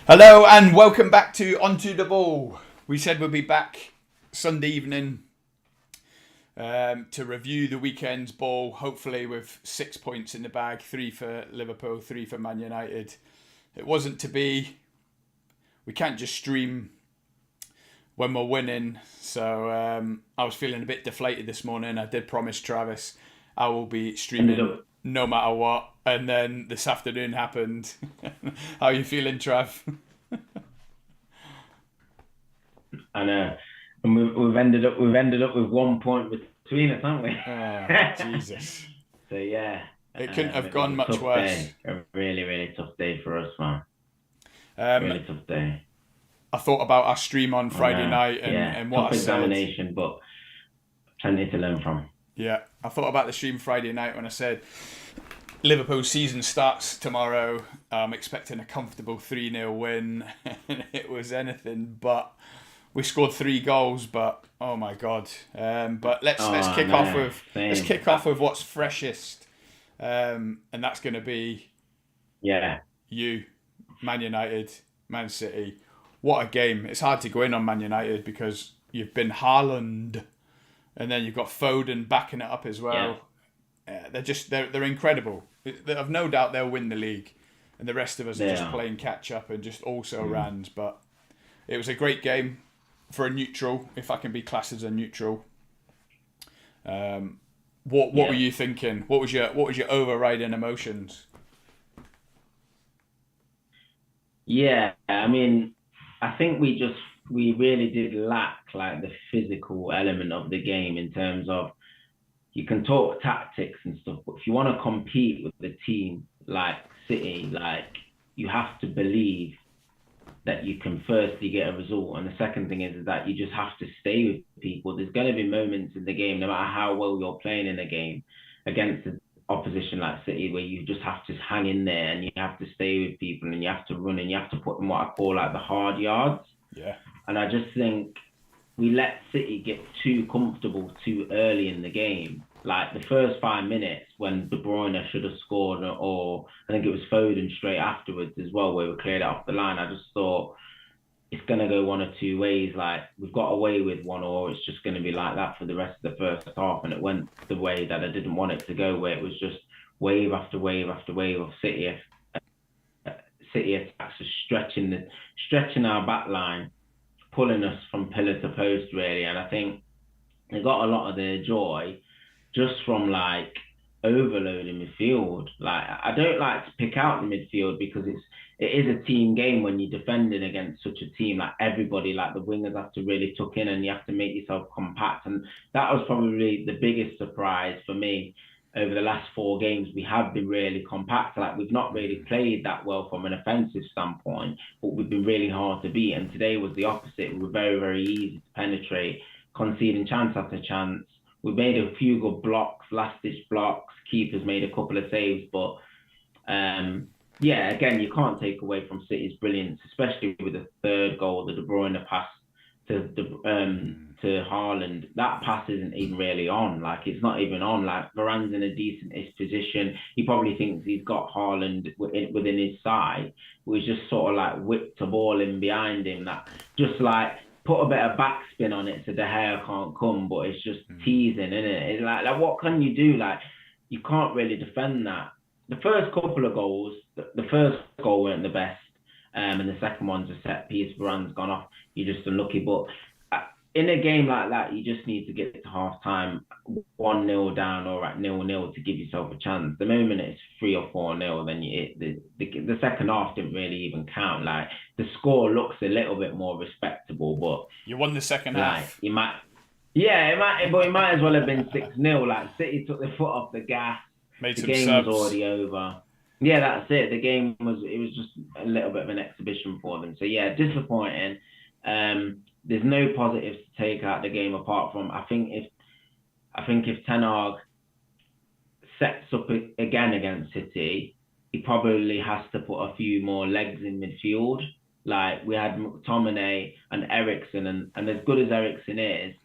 Hello and welcome back to Onto the Ball. We said we'll be back Sunday evening to review the weekend's ball, hopefully with 6 points in the bag, 3 for Liverpool, 3 for Man United. It wasn't to be. We can't just stream when we're winning, so I was feeling a bit deflated this morning. I did promise Travis I will be streaming no matter what, and then this afternoon happened. How are you feeling, Trav? I know, and we've ended up with 1 point between us, haven't we? Oh, Jesus. So yeah, It couldn't have it was gone a much tough worse. day, a really really tough day for us, man. Um, Really tough day. I thought about our stream on I Friday know, night and, yeah, and what I tough said. examination, but plenty to learn from. Yeah, I thought about the stream Friday night when I said Liverpool season starts tomorrow. I'm expecting a comfortable 3-0 win. And it was anything but. We scored 3 goals, but oh my god! But let's Oh kick off no, with same. what's freshest, and that's going to be Yeah, you, Man United, Man City. What a game! It's hard to go in on Man United because you've been Haaland, and then you've got Foden backing it up as yeah, well. They're incredible. I've no doubt they'll win the league, and the rest of us are they just are. playing catch up and just also Mm. rans. But it was a great game for a neutral, if I can be classed as a neutral. What were Yeah, you thinking? What was your overriding emotions? yeah. I mean, I think we really did lack like the physical element of the game in terms of you can talk tactics and stuff, but if you want to compete with a team like City, like you have to believe that you can firstly get a result, and the second thing is that you just have to stay with people. There's going to be moments in the game, no matter how well you're playing in a game against the opposition like City, where you just have to hang in there and you have to stay with people and you have to run and you have to put in what I call like the hard yards. Yeah, And I just think we let City get too comfortable too early in the game. Like the first 5 minutes when De Bruyne should have scored, or I think it was Foden straight afterwards as well, where we cleared it off the line. I just thought it's going to go one or two ways. Like we've got away with one, or it's just going to be like that for the rest of the first half. And it went the way that I didn't want it to go, where it was just wave after wave after wave of City attacks, just stretching our back line, pulling us from pillar to post really. And I think they got a lot of their joy just from like overloading midfield. Like I don't like to pick out the midfield because it is a team game when you're defending against such a team. Like everybody, like the wingers have to really tuck in and you have to make yourself compact. And that was probably the biggest surprise for me. Over the last 4 games, we have been really compact. Like we've not really played that well from an offensive standpoint, but we've been really hard to beat. And today was the opposite. We were very, very easy to penetrate, conceding chance after chance. We made a few good blocks, last ditch blocks. Keepers made a couple of saves, but yeah, again, you can't take away from City's brilliance, especially with the third goal, the De Bruyne pass to Haaland. That pass isn't even really on. Like it's not even on. Like Varane's in a decent-ish position. He probably thinks he's got Haaland within his side. We just sort of like whipped a ball in behind him. That just like put a bit of backspin on it so De Gea can't come, but it's just teasing, isn't it? It's like what can you do? Like you can't really defend that. The first couple of goals, the first goal weren't the best, and the second one's a set piece. Varane's gone off. You're just unlucky, but in a game like that, you just need to get to half time 1-0 down or at 0-0 to give yourself a chance. The moment it's 3 or 4-0, then the second half didn't really even count. Like the score looks a little bit more respectable, but you won the second like half. you might, yeah, but it might as well have been 6-0. Like City took the foot off the gas. Made The some game was subs. already over. Yeah, that's it. The game was it was just a little bit of an exhibition for them. So yeah, disappointing. There's no positives to take out the game apart from I think if Ten Hag sets up again against City, he probably has to put a few more legs in midfield. Like we had McTominay and Ericsson, and as good as Ericsson is,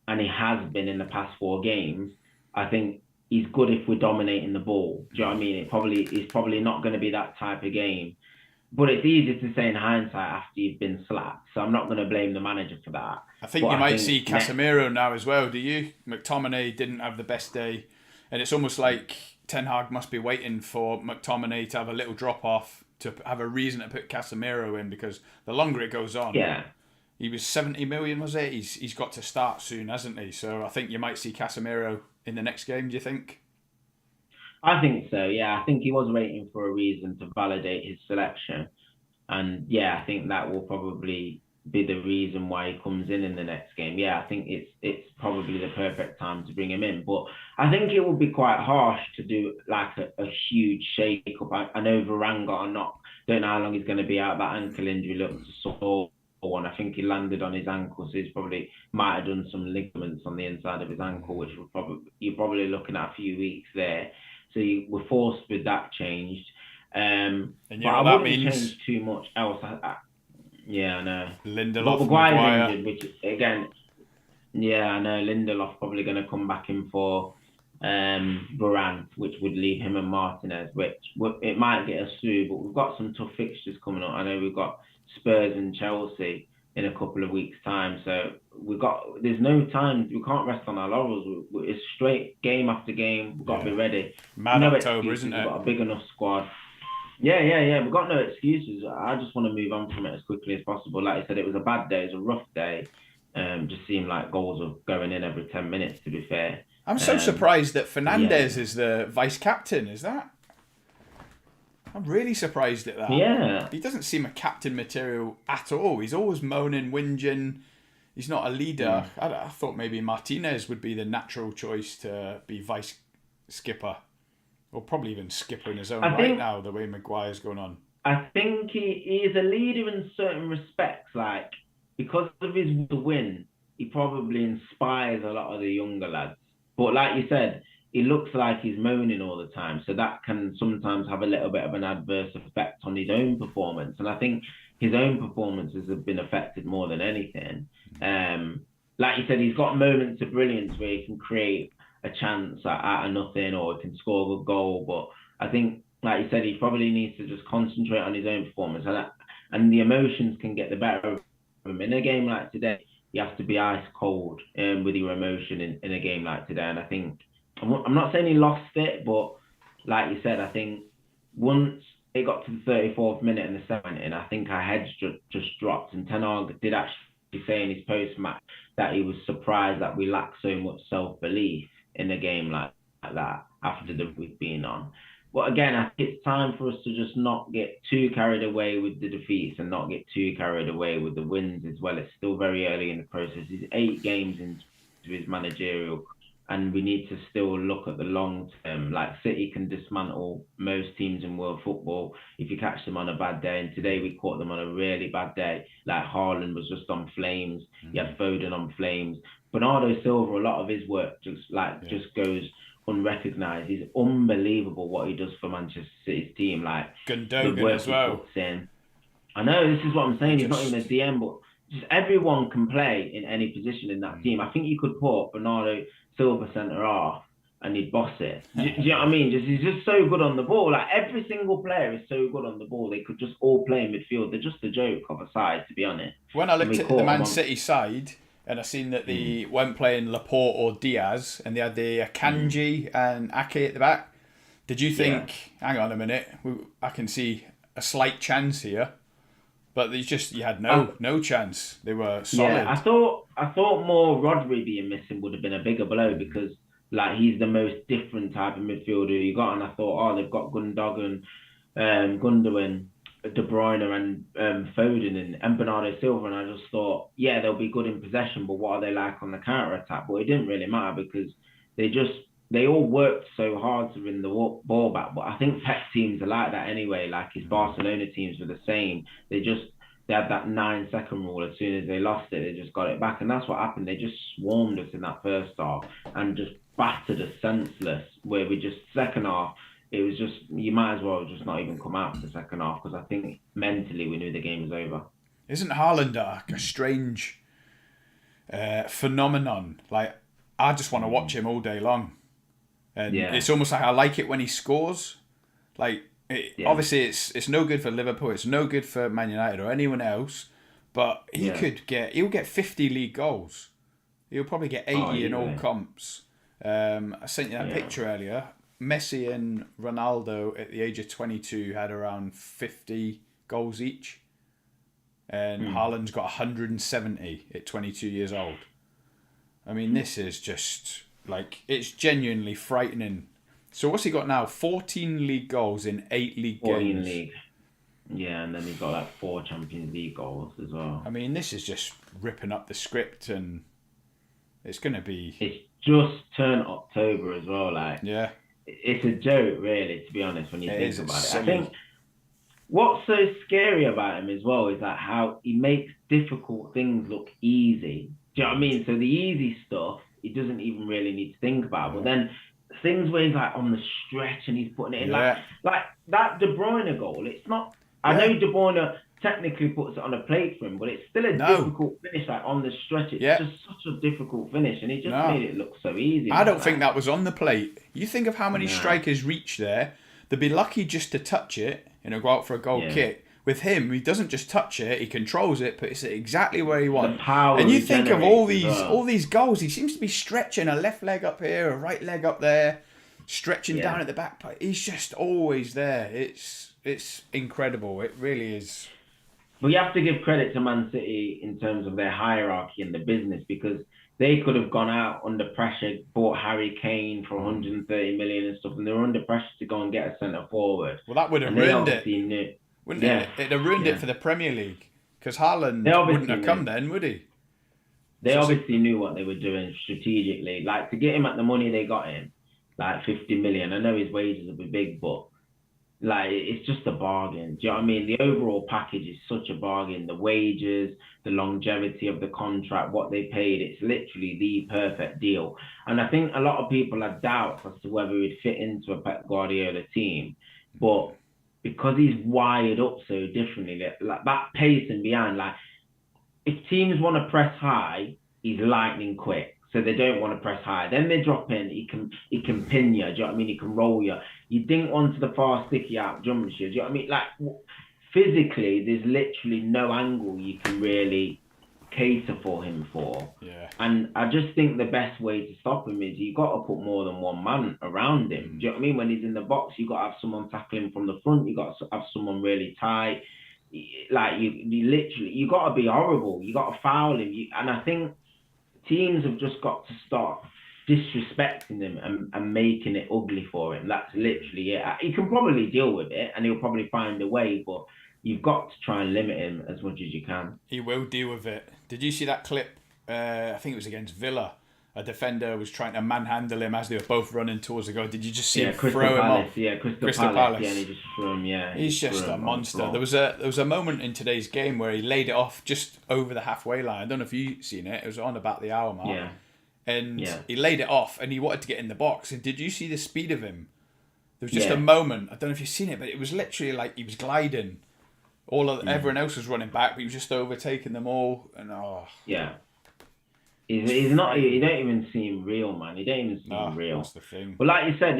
and he has been in the past 4 games, I think he's good if we're dominating the ball. Do you know what I mean? It's probably not going to be that type of game. but it's easy to say in hindsight after you've been slapped. So I'm not going to blame the manager for that. I think But you I might see think Casemiro now as well, do you? McTominay didn't have the best day. And it's almost like Ten Hag must be waiting for McTominay to have a little drop off to have a reason to put Casemiro in, because the longer it goes on, yeah, he was 70 million, was it? He's got to start soon, hasn't he? So I think you might see Casemiro in the next game, do you think? I think so. Yeah, I think he was waiting for a reason to validate his selection. And yeah, I think that will probably be the reason why he comes in the next game. Yeah, I think it's probably the perfect time to bring him in. But I think it would be quite harsh to do like a huge shake up. I know Varane got a knock. Don't know how long he's going to be out. That ankle injury looks a sore one. I think he landed on his ankle, so he's probably might have done some ligaments on the inside of his ankle, which will probably you're probably looking at a few weeks there. So you were forced with that changed. And you But know I what that wouldn't means? change too much else. Yeah, I know. But Lindelof, Maguire's Maguire. injured, which again, yeah, I know Lindelof probably going to come back in for Varane, which would leave him and Martinez, which it might get us through. But we've got some tough fixtures coming up. I know we've got Spurs and Chelsea in a couple of weeks' time, so there's no time. We can't rest on our laurels. It's straight game after game. We've got to Yeah. be ready. Mad No October, isn't excuses. We've it? got a big enough squad. Yeah, yeah, yeah. We've got no excuses. I just want to move on from it as quickly as possible. Like I said, it was a bad day. It was a rough day. Just seemed like goals were going in every 10 minutes, to be fair. I'm so Um, surprised that yeah. Fernandez is the vice captain, is that? I'm really surprised at that. Yeah. He doesn't seem a captain material at all. He's always moaning, whinging. He's not a leader. Mm. I thought maybe Martinez would be the natural choice to be vice skipper. Or probably even skipper in his own I right think now, the way Maguire's going on. I think he is a leader in certain respects. Like because of his will to win, he probably inspires a lot of the younger lads. But like you said, he looks like he's moaning all the time, so that can sometimes have a little bit of an adverse effect on his own performance. And I think his own performances have been affected more than anything. Like you said, he's got moments of brilliance where he can create a chance out of nothing, or he can score a good goal. But I think like you said, he probably needs to just concentrate on his own performance, and the emotions can get the better of him. In a game like today, you have to be ice cold with your emotion in a game like today. And I think I'm not saying he lost it, but like you said, I think once it got to the 34th minute and the 70th, I think our heads just dropped. And Ten Hag did actually say in his post match that he was surprised that we lack so much self belief in a game like that after the week being on. But again, I think it's time for us to just not get too carried away with the defeats and not get too carried away with the wins as well. It's still very early in the process. He's 8 games into his managerial, and we need to still look at the long term. Like City can dismantle most teams in world football if you catch them on a bad day. And today we caught them on a really bad day. Like Haaland was just on flames. You had Foden on flames. Bernardo Silva, a lot of his work Yeah. just goes unrecognised. He's unbelievable what he does for Manchester City's team. Like the Gundogan work as he well. puts in. I know this is what I'm saying. He's not even a Just DM, but just everyone can play in any position in that team. I think you could put Bernardo Silva centre half and he'd boss it. Do you know what I mean? He's just so good on the ball. Like every single player is so good on the ball. They could just all play in midfield. They're just a joke of a side, to be honest. when I And looked we at the caught them Man on. City side and I seen that they weren't playing Laporte or Diaz and they had the Akanji and Ake at the back, did you Yeah. think, hang on a minute, I can see a slight chance here? But you had I, no chance. They were Yeah, solid. I thought more Rodri being missing would have been a bigger blow because like he's the most different type of midfielder you got, and I thought, oh, they've got Gundogan, Gundogan, De Bruyne, and Foden and Bernardo Silva, and I just thought, yeah, they'll be good in possession, but what are they like on the counter attack? But it didn't really matter because they just they all worked so hard to win the ball back. But I think Pep teams are like that anyway. Like his Barcelona teams were the same. They had that 9 second rule. As soon as they lost it, they just got it back. And that's what happened. They just swarmed us in that first half and just battered us senseless. Where we just, second half, it was just, you might as well just not even come out for the second half because I think mentally we knew the game was over. Isn't Haaland a strange phenomenon? Like, I just want to watch him all day long. And Yeah. it's almost like I like it when he scores. Like, Obviously, it's no good for Liverpool. It's no good for Man United or anyone else. But he'll get 50 league goals. He'll probably get 80 in all comps. I sent you that picture earlier. Messi and Ronaldo at the age of 22 had around 50 goals each. And Haaland's got 170 at 22 years old. I mean, this is just, like, it's genuinely frightening. So what's he got now? 14 league goals in 8 league 14 games. league. Yeah, and then he's got like 4 Champions League goals as well. I mean, this is just ripping up the script, and it's going to be... It's just turned October as well, like... Yeah. It's a joke, really, to be honest, when you think about it. Silly. I think what's so scary about him as well is that how he makes difficult things look easy. Do you know what I mean? So the easy stuff, he doesn't even really need to think about. But then things where he's like on the stretch and he's putting it in, like that De Bruyne goal, it's not... I know De Bruyne technically puts it on a plate for him, but it's still a difficult finish, like on the stretch. It's just such a difficult finish, and he just made it look so easy. I don't think that was on the plate. You think of how many strikers reach there. They'd be lucky just to touch it, go out for a goal kick. With him, he doesn't just touch it; he controls it, puts it exactly where he wants. And you think of all these goals. He seems to be stretching a left leg up here, a right leg up there, stretching down at the back. He's just always there. It's incredible. It really is. But you have to give credit to Man City in terms of their hierarchy in the business, because they could have gone out under pressure, bought Harry Kane for 130 million and stuff, and they were under pressure to go and get a centre forward. Well, that would have ruined it, wouldn't it? It'd have ruined it for the Premier League, because Haaland wouldn't have come then, would he? They obviously knew what they were doing strategically. Like, to get him at the money they got him, like 50 million. I know his wages will be big, but like, it's just a bargain. Do you know what I mean? The overall package is such a bargain. The wages, the longevity of the contract, what they paid, it's literally the perfect deal. And I think a lot of people have doubts as to whether he'd fit into a Pep Guardiola team. But because he's wired up so differently, like that pace and behind, like, if teams want to press high, he's lightning quick. So they don't want to press high. Then they drop in. He can pin you. Do you know what I mean? He can roll you. You dink onto the far sticky out jump shoot. Do you know what I mean? Like, physically, there's literally no angle you can really cater for him for. Yeah. And I just think the best way to stop him is you got to put more than one man around him. Do you know what I mean? When he's in the box, you got to have someone tackling from the front. You got to have someone really tight. Like, you got to be horrible. You got to foul him. And I think teams have just got to start disrespecting him and making it ugly for him. That's literally it. He can probably deal with it and he'll probably find a way, but you've got to try and limit him as much as you can. He will deal with it. Did you see that clip? I think it was against Villa. A defender was trying to manhandle him as they were both running towards the goal. Did you just see him throw him off? Yeah, Crystal Palace. Yeah, and he just threw him. Yeah, he's just a monster. There was a moment in today's game where he laid it off just over the halfway line. I don't know if you've seen it. It was on about the hour mark. Yeah. And he laid it off, and he wanted to get in the box. And did you see the speed of him? There was just a moment. I don't know if you've seen it, but it was literally like he was gliding. Everyone else was running back, but he was just overtaking them all. And yeah. He's not. He don't even seem real, man. He don't even seem real. That's the thing. But like you said,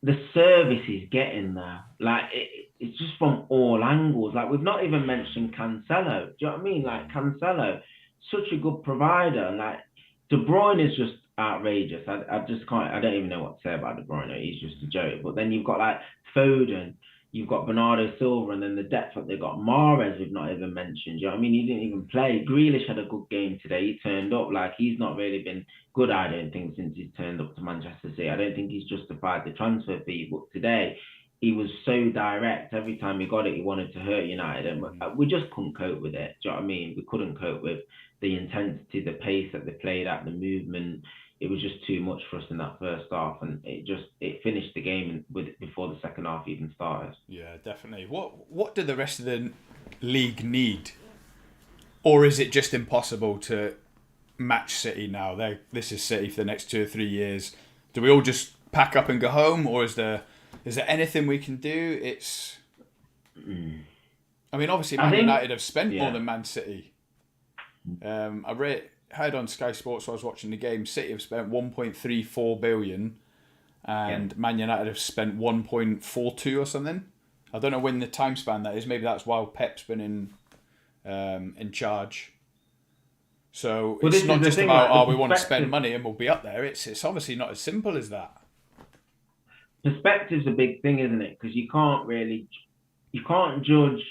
the service he's getting there, like it's just from all angles. Like, we've not even mentioned Cancelo. Do you know what I mean? Like, Cancelo, such a good provider. And like, De Bruyne is just outrageous. I just can't. I don't even know what to say about De Bruyne. He's just a joke. But then you've got like Foden. You've got Bernardo Silva, and then the depth that they've got. Mahrez, we've not even mentioned. You know what I mean? He didn't even play. Grealish had a good game today. He turned up. Like, he's not really been good, I don't think, since he's turned up to Manchester City. I don't think he's justified the transfer fee. But today, he was so direct. Every time he got it, he wanted to hurt United. And we just couldn't cope with it. Do you know what I mean? We couldn't cope with the intensity, the pace that they played at, the movement. It was just too much for us in that first half, and it finished the game before the second half even started. Yeah, definitely. What do the rest of the league need, or is it just impossible to match City now? This is City for the next 2 or 3 years. Do we all just pack up and go home, or is there anything we can do? I mean, obviously, Man United have spent more than Man City. I heard on Sky Sports while I was watching the game, City have spent 1.34 billion and Man United have spent 1.42 or something. I don't know when the time span that is. Maybe that's while Pep's been in charge. So it's not just about we want to spend money and we'll be up there. It's obviously not as simple as that. Perspective's a big thing, isn't it? Because you can't judge.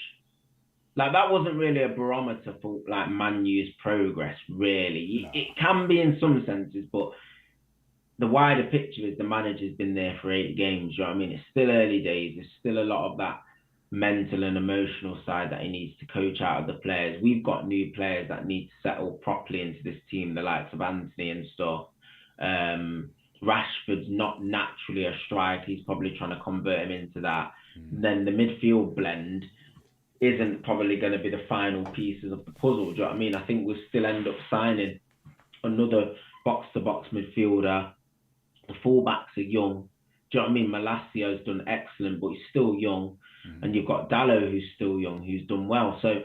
Like, that wasn't really a barometer for like Man U's progress, really. No. It can be in some senses, but the wider picture is the manager's been there for 8 games. You know what I mean? It's still early days. There's still a lot of that mental and emotional side that he needs to coach out of the players. We've got new players that need to settle properly into this team, the likes of Anthony and stuff. Rashford's not naturally a striker. He's probably trying to convert him into that. Then the midfield blend isn't probably going to be the final pieces of the puzzle. Do you know what I mean? I think we'll still end up signing another box-to-box midfielder. The fullbacks are young. Do you know what I mean? Malacia's done excellent, but he's still young. And you've got Dallo, who's still young, who's done well. So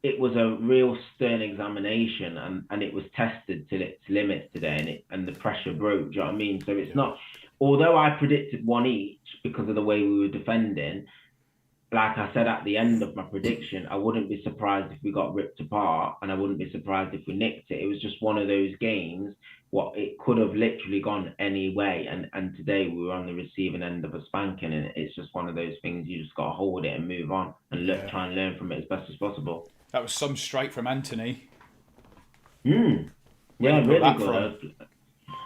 it was a real stern examination, and it was tested to its limits today, and the pressure broke. Do you know what I mean? So it's not... Although I predicted 1 each because of the way we were defending, like I said at the end of my prediction, I wouldn't be surprised if we got ripped apart, and I wouldn't be surprised if we nicked it. It was just one of those games. It could have literally gone any way, and today we were on the receiving end of a spanking, and it's just one of those things you just got to hold it and move on and try and learn from it as best as possible. That was some strike from Anthony. Yeah, really good.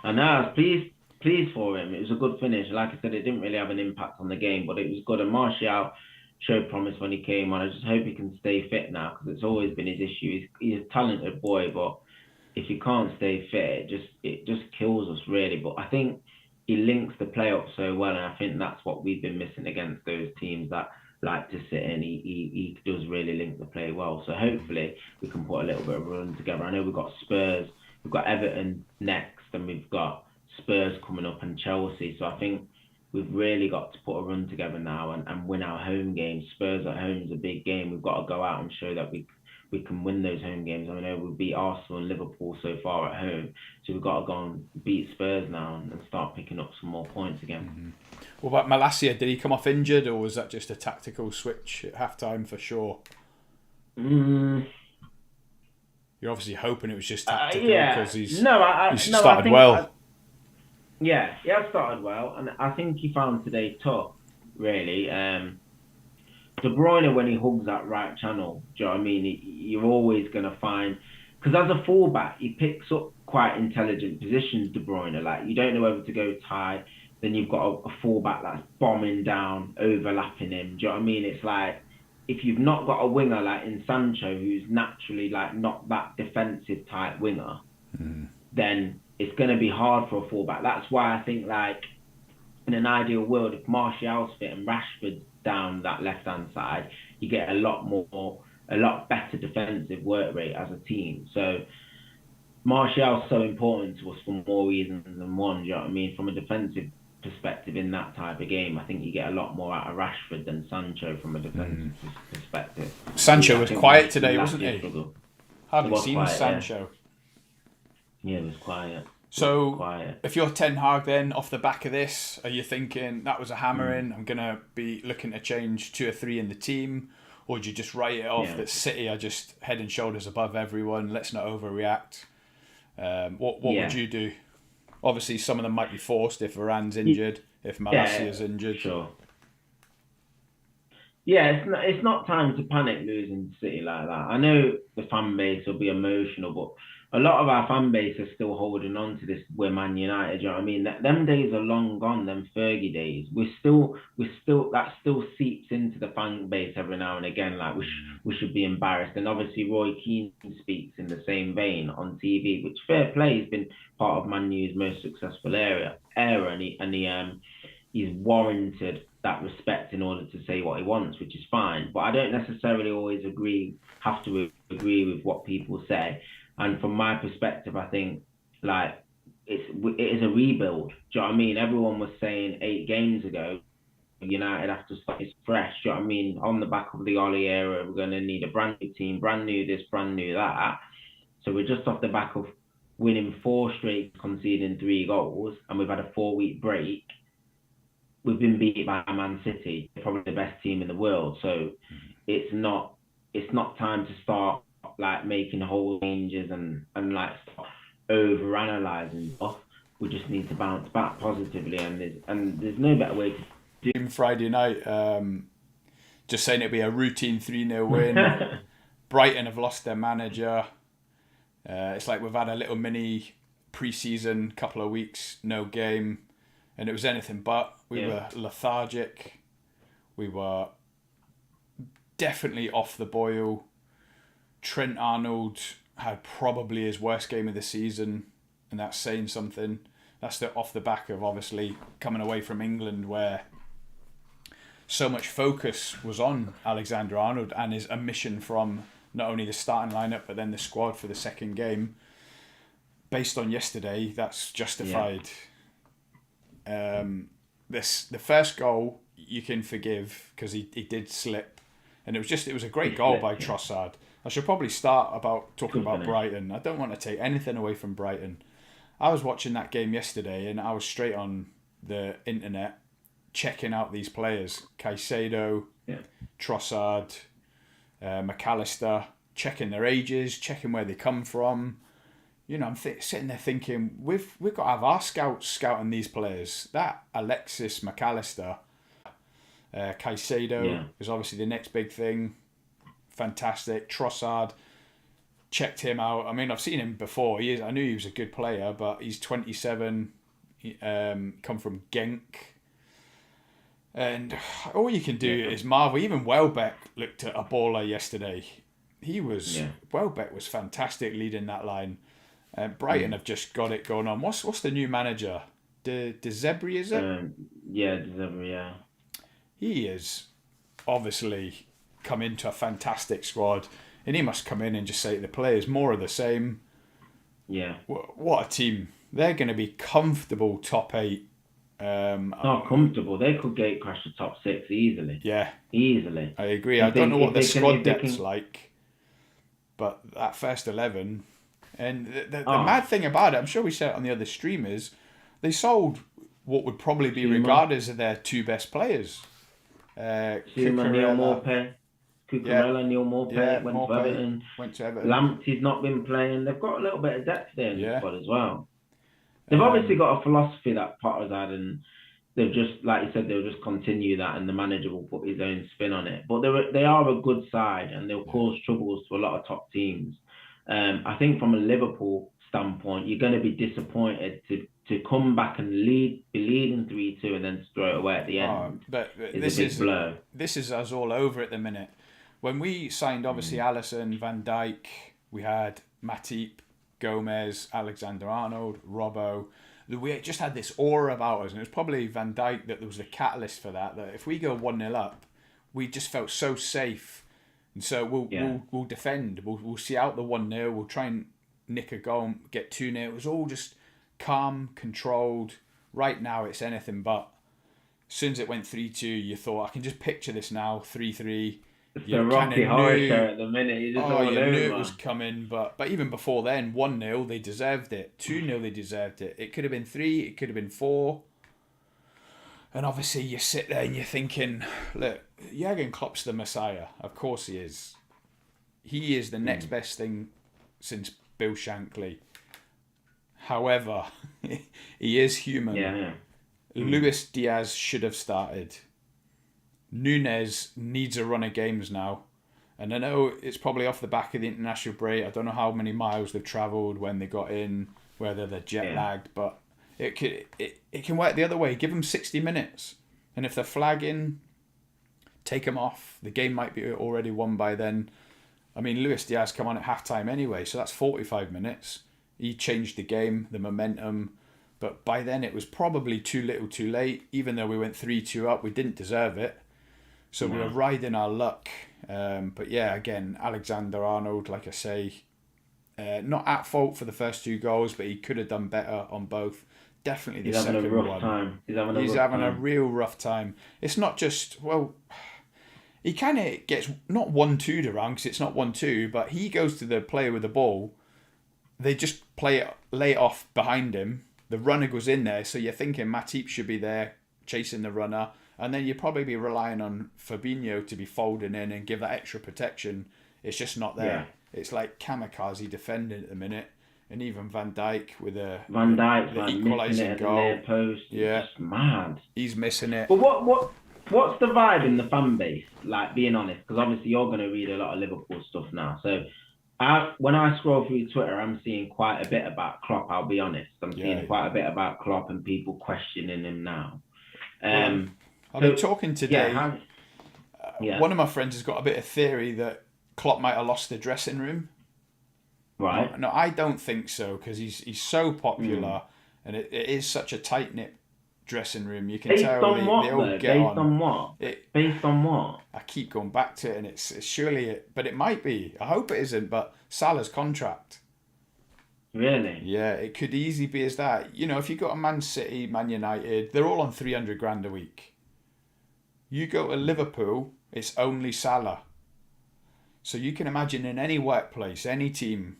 And I was pleased for him. It was a good finish. Like I said, it didn't really have an impact on the game, but it was good. And Martial showed promise when he came on. I just hope he can stay fit now, because it's always been his issue. He's a talented boy, but if he can't stay fit, it just kills us, really. But I think he links the play up so well, and I think that's what we've been missing against those teams that like to sit in. He does really link the play well. So hopefully we can put a little bit of a run together. I know we've got Spurs, we've got Everton next, and we've got Spurs coming up and Chelsea. So I think we've really got to put a run together now and win our home games. Spurs at home is a big game. We've got to go out and show that we can win those home games. I know we beat Arsenal and Liverpool so far at home, so we've got to go and beat Spurs now and start picking up some more points again. What about Malacia? Did he come off injured, or was that just a tactical switch at half-time for sure? You're obviously hoping it was just tactical because he's started well. He has started well, and I think he found today tough, really. De Bruyne, when he hugs that right channel, do you know what I mean? You're always going to find... Because as a fullback, he picks up quite intelligent positions, De Bruyne. Like, you don't know whether to go tight. Then you've got a fullback that's bombing down, overlapping him. Do you know what I mean? It's like, if you've not got a winger like in Sancho, who's naturally like not that defensive type winger, then it's going to be hard for a fullback. That's why I think, like, in an ideal world, if Martial's fit and Rashford's down that left-hand side, you get a lot better defensive work rate as a team. So Martial's so important to us for more reasons than one, do you know what I mean? From a defensive perspective in that type of game, I think you get a lot more out of Rashford than Sancho from a defensive perspective. Sancho was quiet today, wasn't he? Hardly seen Sancho. Yeah, it was quiet. So, if you're Ten Hag then, off the back of this, are you thinking, that was a hammering, I'm going to be looking to change 2 or 3 in the team? Or do you just write it off that City are just head and shoulders above everyone, let's not overreact? What would you do? Obviously, some of them might be forced if Varane's injured, if Malacia's injured. Sure. Yeah, it's not time to panic losing City like that. I know the fan base will be emotional, but a lot of our fan base are still holding on to this. We're Man United, you know what I mean? Them days are long gone. Them Fergie days. That still seeps into the fan base every now and again. Like we should be embarrassed. And obviously Roy Keane speaks in the same vein on TV, which fair play has been part of Man U's most successful era, and he's warranted that respect in order to say what he wants, which is fine. But I don't necessarily always have to agree with what people say. And from my perspective, I think, like, it is a rebuild. Do you know what I mean? Everyone was saying 8 games ago, United have to start fresh. Do you know what I mean? On the back of the Oli era, we're going to need a brand new team, brand new this, brand new that. So we're just off the back of winning 4 straight, conceding 3 goals, and we've had a 4-week break. we've been beat by Man City, probably the best team in the world. So it's not time to start like making whole changes and like start over analysing stuff. We just need to bounce back positively, and there's no better way to do. Friday night, just saying it'll be a routine 3-0 win. Brighton have lost their manager. It's like we've had a little mini pre-season, couple of weeks, no game, and it was anything but. We were lethargic. We were definitely off the boil. Trent Arnold had probably his worst game of the season, and that's saying something. That's off the back of obviously coming away from England, where so much focus was on Alexander Arnold and his omission from not only the starting lineup but then the squad for the second game. Based on yesterday, that's justified. The first goal you can forgive because he did slip, and it was a great goal by Trossard. I should probably start about talking about Brighton. I don't want to take anything away from Brighton. I was watching that game yesterday and I was straight on the internet checking out these players. Caicedo, Trossard, McAllister, checking their ages, checking where they come from. You know, I'm sitting there thinking, we've got to have our scouts scouting these players. That Alexis McAllister, Caicedo is obviously the next big thing. Fantastic. Trossard, checked him out. I mean, I've seen him before. I knew he was a good player, but he's 27, come from Genk. And all you can do is marvel. Even Welbeck looked at a baller yesterday. Welbeck was fantastic leading that line. Brighton have just got it going on. What's the new manager? De Zerbi, is it? De Zerbi, yeah. He is obviously come into a fantastic squad, and he must come in and just say to the players, more of the same. Yeah. What a team. They're going to be comfortable top 8. Not comfortable. They could gate crash the top 6 easily. Yeah. Easily. I agree. I don't know what the squad depth's like, but that first 11... And the mad thing about it, I'm sure we said it on the other stream, is they sold what would probably be regarded as their 2 best players. Neil Maupay. Neil Maupay went to Everton. Lamptey's not been playing. They've got a little bit of depth there in the squad as well. They've obviously got a philosophy that Potter's had, and they've just, like you said, they'll just continue that, and the manager will put his own spin on it. But they are a good side, and they'll cause troubles to a lot of top teams. I think from a Liverpool standpoint, you're going to be disappointed to come back and be leading 3-2 and then throw it away at the end. But this is a big blow. This is us all over at the minute. When we signed, obviously, Alisson, Van Dijk, we had Matip, Gomez, Alexander Arnold, Robbo. We just had this aura about us, and it was probably Van Dijk that was the catalyst for that. That if we go 1-0 up, we just felt so safe. And so we'll defend. We'll see out the 1-0. We'll try and nick a goal, get 2-0. It was all just calm, controlled. Right now, it's anything but. As soon as it went 3-2, you thought, I can just picture this now, 3-3. It's the Rocky Horror Show at the minute. You knew it was coming. But even before then, 1-0, they deserved it. 2-0, they deserved it. It could have been 3. It could have been 4. And obviously you sit there and you're thinking, look, Jurgen Klopp's the Messiah. Of course he is. He is the next best thing since Bill Shankly. However, he is human. Yeah. Luis Diaz should have started. Nunez needs a run of games now. And I know it's probably off the back of the international break. I don't know how many miles they've travelled when they got in, whether they're jet lagged, but it can work the other way. Give them 60 minutes. And if they're flagging, take them off. The game might be already won by then. I mean, Luis Diaz come on at half-time anyway, so that's 45 minutes. He changed the game, the momentum. But by then it was probably too little too late. Even though we went 3-2 up, we didn't deserve it. So we were riding our luck. But yeah, again, Alexander Arnold, like I say, not at fault for the first 2 goals, but he could have done better on both. Definitely the second one. He's having a real rough time. It's not just, he kind of gets not 1-2'd around because it's not 1-2, but he goes to the player with the ball. They just lay it off behind him. The runner goes in there, so you're thinking Matip should be there chasing the runner, and then you'd probably be relying on Fabinho to be folding in and give that extra protection. It's just not there. Yeah. It's like kamikaze defending at the minute, and even Van Dijk with the equalising goal, the near post. Yeah, it's just mad. He's missing it. But what's the vibe in the fan base? Like, being honest, because obviously you're going to read a lot of Liverpool stuff now. So when I scroll through Twitter, I'm seeing quite a bit about Klopp. I'll be honest. I'm seeing quite a bit about Klopp and people questioning him now. I've been talking today. Yeah, one of my friends has got a bit of theory that Klopp might have lost the dressing room. Right. No, I don't think so, because he's so popular and it is such a tight-knit dressing room. You can tell they all get on. Based on what? Based on what? I keep going back to it, and it's surely it, but it might be. I hope it isn't, but Salah's contract. Really? Yeah, it could easily be as that. You know, if you go to Man City, Man United, they're all on 300 grand a week. You go to Liverpool, it's only Salah. So you can imagine in any workplace, any team,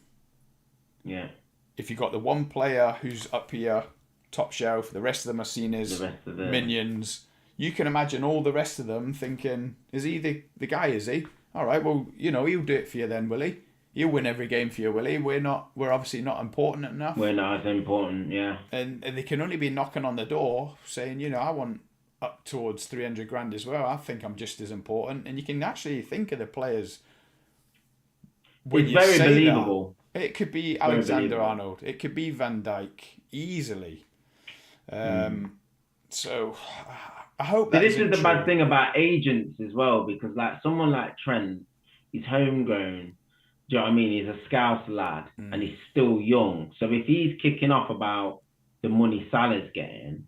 if you've got the one player who's up here, top shelf, the rest of them are seen as minions, you can imagine all the rest of them thinking, is he the guy, is he? All right, well, you know, he'll do it for you then, will he? He'll win every game for you, will he? We're obviously not important enough. We're not as important, yeah. And they can only be knocking on the door saying, you know, I want up towards 300 grand as well. I think I'm just as important. And you can actually think of the players. It's very believable. It could be Alexander Arnold. It could be Van Dijk easily. So I hope that. This is the bad thing about agents as well, because like someone like Trent, he's homegrown. Do you know what I mean? He's a Scouse lad and he's still young. So if he's kicking off about the money Salah's getting,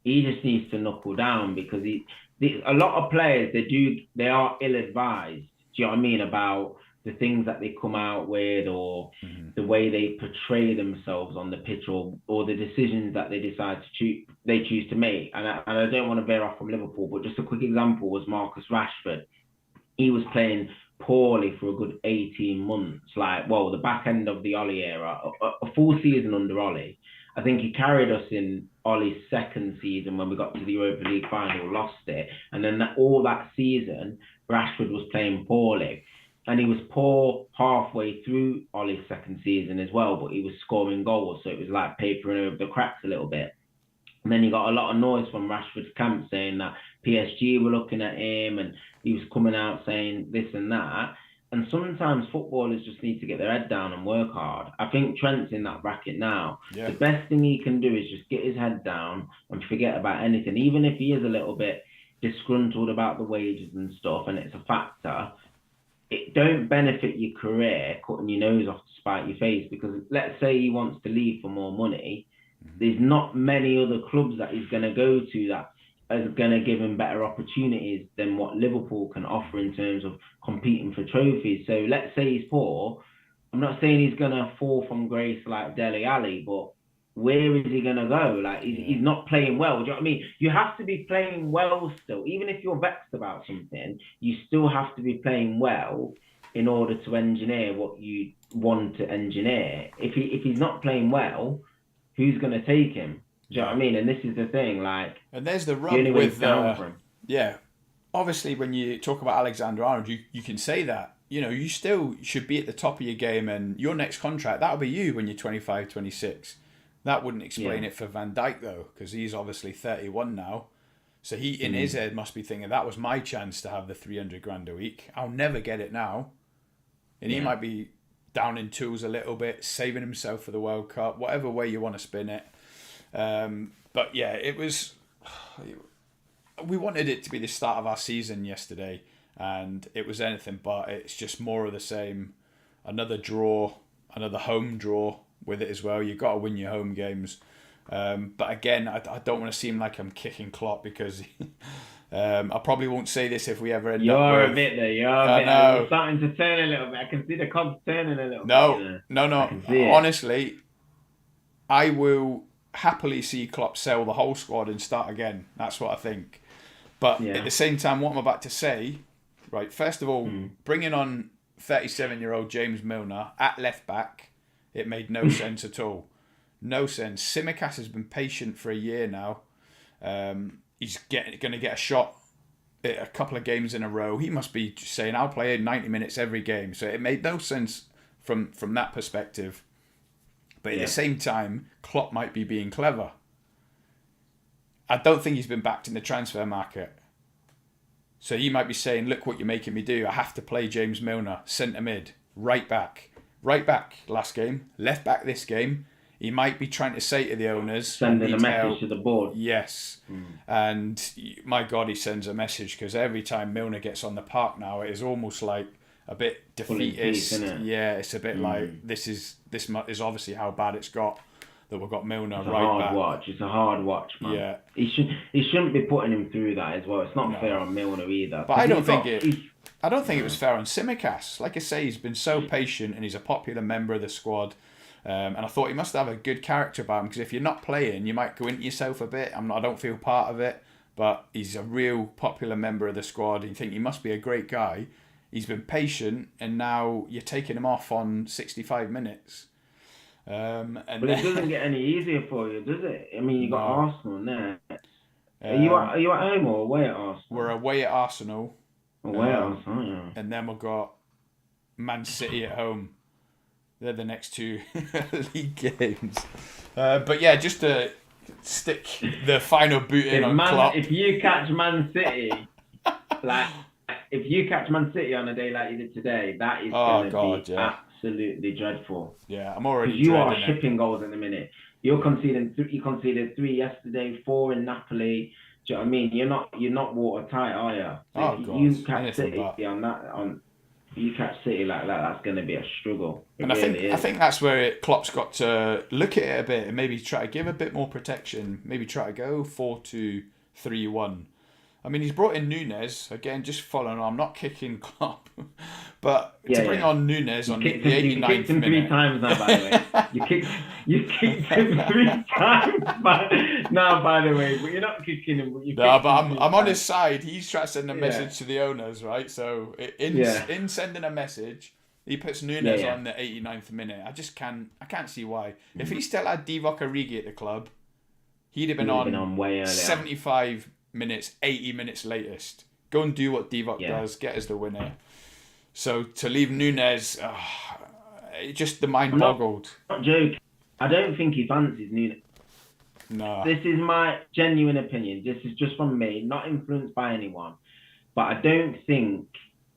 he just needs to knuckle down, because a lot of players, they are ill-advised. Do you know what I mean? About the things that they come out with, or the way they portray themselves on the pitch, or the decisions that they decide to choose to make. And I don't want to veer off from Liverpool, but just a quick example was Marcus Rashford. He was playing poorly for a good 18 months, the back end of the Ollie era, a full season under Ollie. I think he carried us in Ollie's second season when we got to the Europa League final, lost it. And then all that season, Rashford was playing poorly. And he was poor halfway through Ollie's second season as well, but he was scoring goals, so it was like papering over the cracks a little bit. And then you got a lot of noise from Rashford's camp saying that PSG were looking at him, and he was coming out saying this and that. And sometimes footballers just need to get their head down and work hard. I think Trent's in that bracket now. Yeah. The best thing he can do is just get his head down and forget about anything, even if he is a little bit disgruntled about the wages and stuff, and it's a factor. It don't benefit your career cutting your nose off to spite your face, because let's say he wants to leave for more money. There's not many other clubs that he's going to go to that are going to give him better opportunities than what Liverpool can offer in terms of competing for trophies. So let's say he's poor. I'm not saying he's going to fall from grace like Dele Alli, but where is he going to go? Like, he's not playing well. Do you know what I mean? You have to be playing well still. Even if you're vexed about something, you still have to be playing well in order to engineer what you want to engineer. If he's not playing well, who's going to take him? Do you know what I mean? And this is the thing, like... And there's the rub with... yeah. Obviously, when you talk about Alexander Arnold, you can say that. You know, you still should be at the top of your game, and your next contract, that'll be you when you're 25, 26. That wouldn't explain it for Van Dijk, though, because he's obviously 31 now. So he, in his head, must be thinking, that was my chance to have the 300 grand a week. I'll never get it now. And he might be down in tools a little bit, saving himself for the World Cup, whatever way you want to spin it. But yeah, it was... We wanted it to be the start of our season yesterday, and it was anything but. It's just more of the same. Another draw, another home draw with it as well. You've got to win your home games. But again, I don't want to seem like I'm kicking Klopp, because I probably won't say this if we ever end up with... You're a bit there. You're starting to turn a little bit. I can see the cogs turning a little bit. No. Honestly, I will happily see Klopp sell the whole squad and start again. That's what I think. But at the same time, what I'm about to say, right, first of all, bringing on 37-year-old James Milner at left back, it made no sense at all. No sense. Tsimikas has been patient for a year now. He's going to get a shot a couple of games in a row. He must be saying, I'll play 90 minutes every game. So it made no sense from that perspective. But at the same time, Klopp might be being clever. I don't think he's been backed in the transfer market. So he might be saying, look what you're making me do. I have to play James Milner, centre mid, right back last game, left back this game. He might be trying to say to the owners... Sending a message to the board. Yes. And my God, he sends a message, because every time Milner gets on the park now, it is almost like a bit defeatist. Isn't it? Yeah, it's a bit like, this is obviously how bad it's got, that we've got Milner it's right back. It's a hard watch, man. Yeah. He shouldn't be putting him through that as well. It's not fair on Milner either. But I don't think it was fair on Tsimikas. Like I say, he's been so patient and he's a popular member of the squad. And I thought he must have a good character about him, because if you're not playing, you might go into yourself a bit. I don't feel part of it, but he's a real popular member of the squad. You think he must be a great guy. He's been patient, and now you're taking him off on 65 minutes. But it doesn't get any easier for you, does it? I mean, you got Arsenal now. Are you at home or away at Arsenal? We're away at Arsenal. Away at Arsenal, yeah. And then we've got Man City at home. They're the next two league games. But yeah, just to stick the final boot in on Klopp. If you catch Man City, on a day like you did today, that is going to be absolutely dreadful. Yeah, I'm already. Because you are shipping goals in a minute. You conceded 3 yesterday, 4 in Napoli. Do you know what I mean? You're not watertight, are you? So you catch City you catch City like that, that's going to be a struggle. I think that's where Klopp's got to look at it a bit and maybe try to give a bit more protection. Maybe try to go 4-2-3-1. I mean, he's brought in Nunes again, just following on. I'm not kicking Klopp, but to bring on Nunes on the 89th you kicked him minute. 3 times now, by the way. You kicked him 3 times now, by the way. But you're not kicking him. But I'm on his side. He's trying to send a message to the owners, right? So in sending a message, he puts Nunes on the 89th minute. I can't see why. If he still had Divock Origi at the club, he'd have been on way earlier. 75 minutes, 80 minutes latest. Go and do what Divock does, get us the winner. So to leave Nunes, it just the mind boggled. I'm not joking. I don't think he fancies Nunes. No. This is my genuine opinion. This is just from me, not influenced by anyone. But I don't think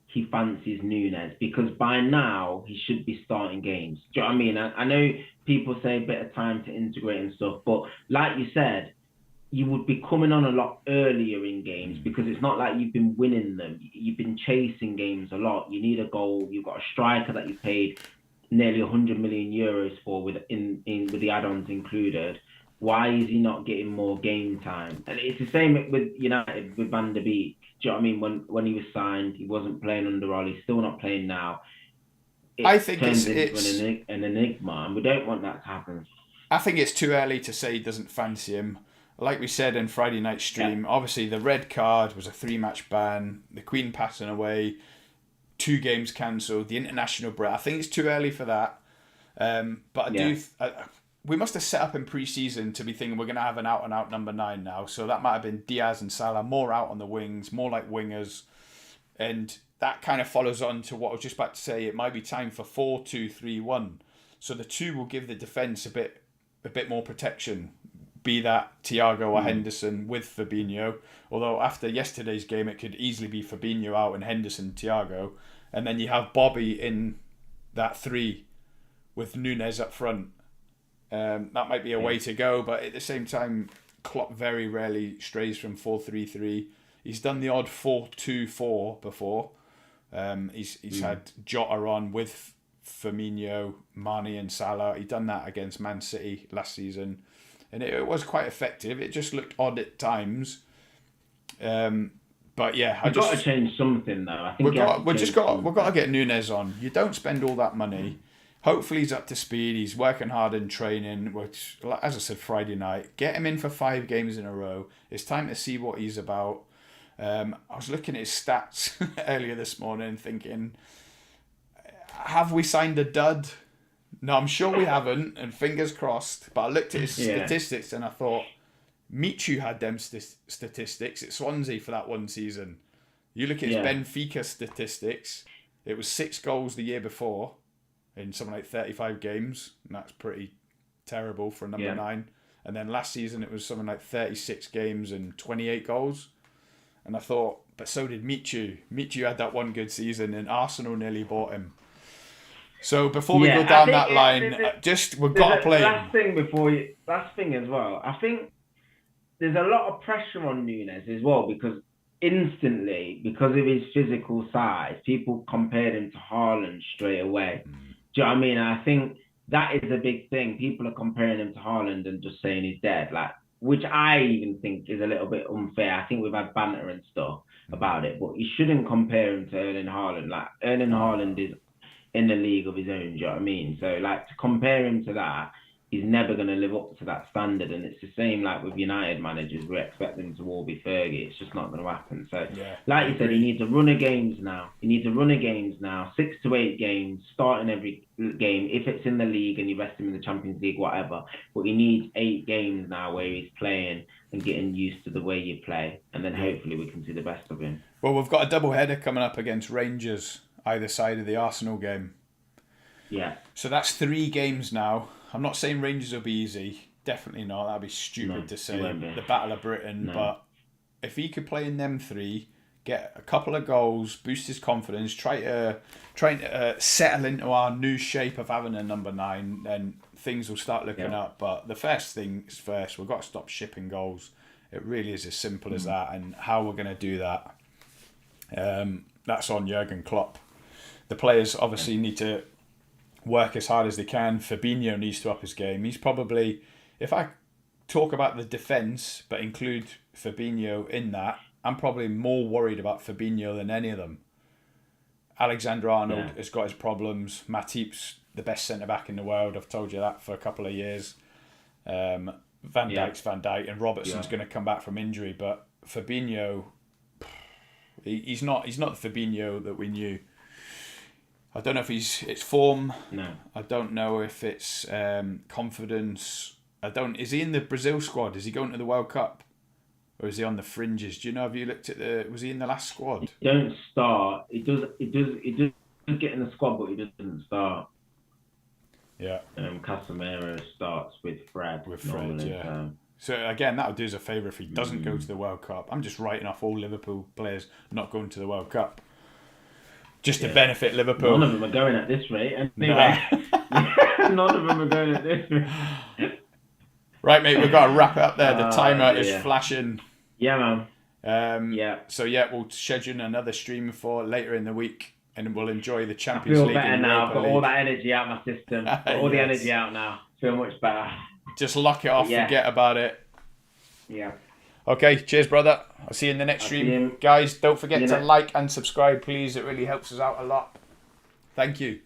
he fancies Nunes, because by now he should be starting games. Do you know what I mean? I know people say a bit of time to integrate and stuff, but like you said, you would be coming on a lot earlier in games, because it's not like you've been winning them. You've been chasing games a lot. You need a goal. You've got a striker that you paid nearly 100 million euros for with the add-ons included. Why is he not getting more game time? And it's the same with United, with Van der Beek. Do you know what I mean? When he was signed, he wasn't playing under Ollie. He's still not playing now. I think it's an enigma, and we don't want that to happen. I think it's too early to say he doesn't fancy him. Like we said in Friday night stream, obviously the red card was a 3-match ban, the Queen passing away, 2 games cancelled, the international break. I think it's too early for that. But we must have set up in pre-season to be thinking we're going to have an out-and-out number 9 now. So that might have been Diaz and Salah, more out on the wings, more like wingers. And that kind of follows on to what I was just about to say. It might be time for 4-2-3-1. So the 2 will give the defence a bit more protection. Be that Thiago or Henderson with Fabinho. Although after yesterday's game, it could easily be Fabinho out and Henderson, Thiago. And then you have Bobby in that 3 with Nunes up front. That might be a way to go. But at the same time, Klopp very rarely strays from 4-3-3. He's done the odd 4-2-4 before. He's had Jota on with Firmino, Mane and Salah. He done that against Man City last season. And it was quite effective. It just looked odd at times. But yeah, we've got to change something though. I think we've got to get Nunes on. You don't spend all that money. Hopefully he's up to speed. He's working hard in training, which, as I said, Friday night. Get him in for 5 games in a row. It's time to see what he's about. I was looking at his stats earlier this morning thinking, have we signed a dud? No, I'm sure we haven't, and fingers crossed. But I looked at his statistics and I thought, Michu had them statistics at Swansea for that one season. You look at his Benfica statistics, it was 6 goals the year before in something like 35 games, and that's pretty terrible for a number 9. And then last season it was something like 36 games and 28 goals. And I thought, but so did Michu. Michu had that one good season, and Arsenal nearly bought him. So before we go down that line, we've got to play him. Last thing as well, I think there's a lot of pressure on Nunes as well, because instantly, because of his physical size, people compared him to Haaland straight away. Do you know what I mean? I think that is a big thing. People are comparing him to Haaland and just saying he's dead, which I even think is a little bit unfair. I think we've had banter and stuff about it, but you shouldn't compare him to Erling Haaland. Erling Haaland is in the league of his own, do you know what I mean? So, to compare him to that, he's never going to live up to that standard. And it's the same with United managers. We expect them to all be Fergie. It's just not going to happen. So, you said, he needs a run of games now. 6 to 8 games, starting every game. If it's in the league and you rest him in the Champions League, whatever. But he needs 8 games now where he's playing and getting used to the way you play. And then hopefully we can see the best of him. Well, we've got a double header coming up against Rangers, either side of the Arsenal game. Yeah. So that's 3 games now. I'm not saying Rangers will be easy. Definitely not. That'd be stupid to say. The Battle of Britain. No. But if he could play in them 3, get a couple of goals, boost his confidence, try to settle into our new shape of having a number 9, then things will start looking up. But the first thing is first, we've got to stop shipping goals. It really is as simple as that. And how we're going to do that, that's on Jurgen Klopp. The players obviously need to work as hard as they can. Fabinho needs to up his game. He's probably, if I talk about the defence but include Fabinho in that, I'm probably more worried about Fabinho than any of them. Alexander Arnold has got his problems. Matip's the best centre-back in the world. I've told you that for a couple of years. Van Dijk's Van Dijk, and Robertson's going to come back from injury. But Fabinho, he's not the Fabinho that we knew. I don't know if it's form. No. I don't know if it's confidence. Is he in the Brazil squad? Is he going to the World Cup? Or is he on the fringes? Do you know, have you looked at was he in the last squad? He don't start. He does get in the squad, but he doesn't start. Yeah. Casemiro starts with Fred. Yeah. So again, that would do us a favour if he doesn't go to the World Cup. I'm just writing off all Liverpool players not going to the World Cup. Just to benefit Liverpool. None of them are going at this rate. Anyway, none of them are going at this rate. Right, mate, we've got to wrap it up there. The timer is flashing. Yeah, man. So, we'll schedule another stream for later in the week, and we'll enjoy the Champions League. I feel better now. I've got all that energy out of my system. Got all the energy out now. Feel much better. Just lock it off, forget about it. Yeah. Okay, cheers, brother. I'll see you in the next stream. Guys, don't forget to like and subscribe, please. It really helps us out a lot. Thank you.